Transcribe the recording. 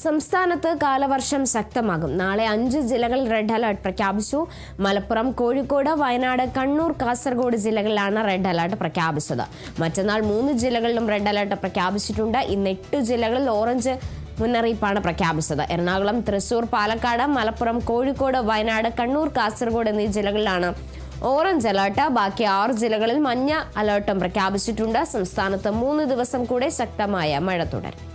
സംസ്ഥാനത്ത് കാലവർഷം ശക്തമാകും. നാളെ 5 ജില്ലകളിൽ റെഡ് അലർട്ട് പ്രഖ്യാപിച്ചു. മലപ്പുറം, കോഴിക്കോട്, വയനാട്, കണ്ണൂർ, കാസർഗോഡ് ജില്ലകളിലാണ് റെഡ് അലർട്ട് പ്രഖ്യാപിച്ചത്. മറ്റന്നാൾ 3 ജില്ലകളിലും റെഡ് അലർട്ട് പ്രഖ്യാപിച്ചിട്ടുണ്ട്. ഇന്ന് 8 ജില്ലകളിൽ ഓറഞ്ച് മുന്നറിയിപ്പാണ് പ്രഖ്യാപിച്ചത്. എറണാകുളം, തൃശൂർ, പാലക്കാട്, മലപ്പുറം, കോഴിക്കോട്, വയനാട്, കണ്ണൂർ, കാസർഗോഡ് എന്നീ ജില്ലകളിലാണ് ഓറഞ്ച് അലർട്ട്. ബാക്കി 6 ജില്ലകളിൽ മഞ്ഞ അലർട്ടും പ്രഖ്യാപിച്ചിട്ടുണ്ട്. സംസ്ഥാനത്ത് 3 ദിവസം കൂടെ ശക്തമായ മഴ തുടരും.